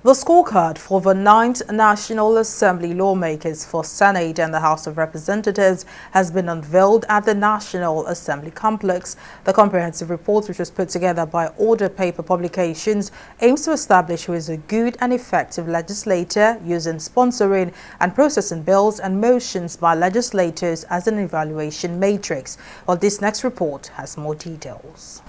The scorecard for the 9th National Assembly lawmakers for Senate and the House of Representatives has been unveiled at the National Assembly complex. The comprehensive report, which was put together by Order Paper Publications, aims to establish who is a good and effective legislator using sponsoring and processing bills and motions by legislators as an evaluation matrix. Well, this next report has more details.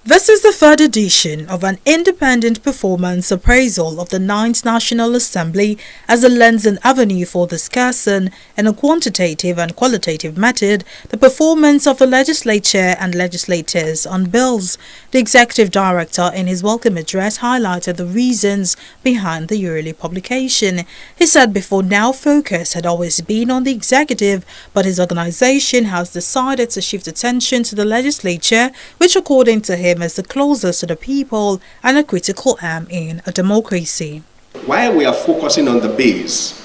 This is the third edition of an independent performance appraisal of the 9th National Assembly as a lens and avenue for discussing, in a quantitative and qualitative method, the performance of the legislature and legislators on bills. The executive director, in his welcome address, highlighted the reasons behind the yearly publication. He said before now focus had always been on the executive, but his organization has decided to shift attention to the legislature, which according to him is the closest to the people and a critical arm in a democracy. Why we are focusing on the base?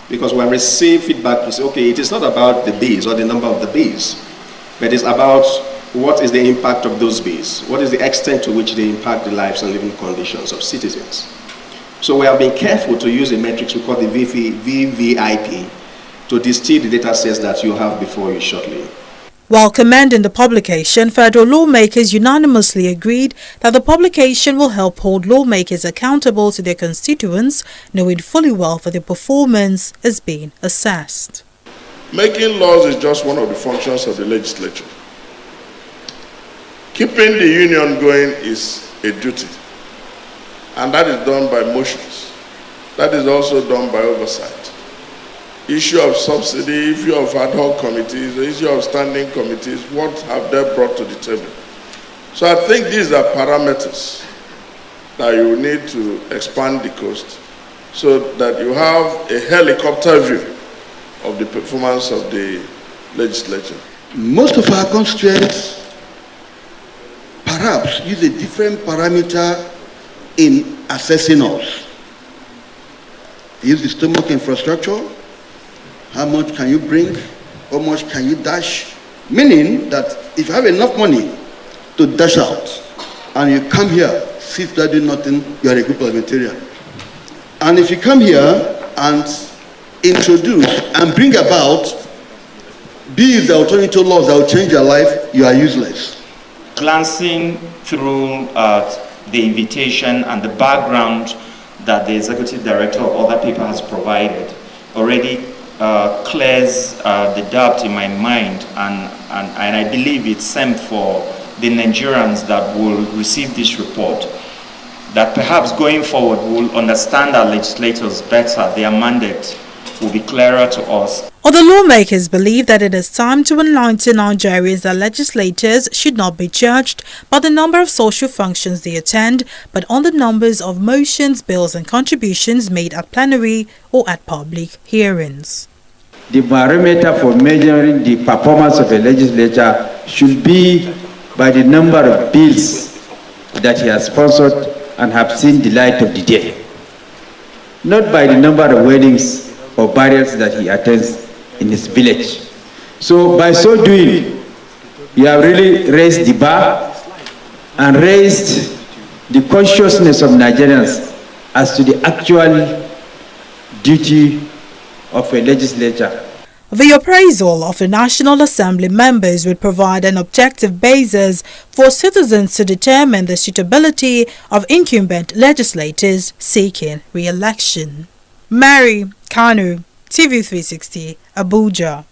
Because we receive feedback to say, okay, it is not about the base or the number of the base, but it's about what is the impact of those base, what is the extent to which they impact the lives and living conditions of citizens. So we have been careful to use a matrix we call the VVIP to distill the data sets that you have before you shortly. While commending the publication, federal lawmakers unanimously agreed that the publication will help hold lawmakers accountable to their constituents, knowing fully well that their performance is being assessed. Making laws is just one of the functions of the legislature. Keeping the union going is a duty, and that is done by motions. That is also done by oversight. Issue of subsidy, issue of ad hoc committees, the issue of standing committees, what have they brought to the table? So I think these are parameters that you need to expand the cost so that you have a helicopter view of the performance of the legislature. Most of our constituents perhaps use a different parameter in assessing us. They use the stomach infrastructure. How much can you bring? How much can you dash? Meaning that if you have enough money to dash out and you come here, sit there doing nothing, you are a good parliamentarian. And if you come here and introduce and bring about bills that will turn into laws that will change your life, you are useless. Glancing through the invitation and the background that the executive director of Order Paper has provided already clears the doubt in my mind, and I believe it's same for the Nigerians that will receive this report, that perhaps going forward we'll understand our legislators better, their mandate will be clearer to us. Other lawmakers believe that it is time to enlighten Nigerians that legislators should not be judged by the number of social functions they attend, but on the numbers of motions, bills and contributions made at plenary or at public hearings. The barometer for measuring the performance of a legislature should be by the number of bills that he has sponsored and have seen the light of the day, not by the number of weddings or burials that he attends in his village. So by so doing, you have really raised the bar and raised the consciousness of Nigerians as to the actual duty of a legislature. The appraisal of the National Assembly members would provide an objective basis for citizens to determine the suitability of incumbent legislators seeking re-election. Mary Kanu, TV 360, Abuja.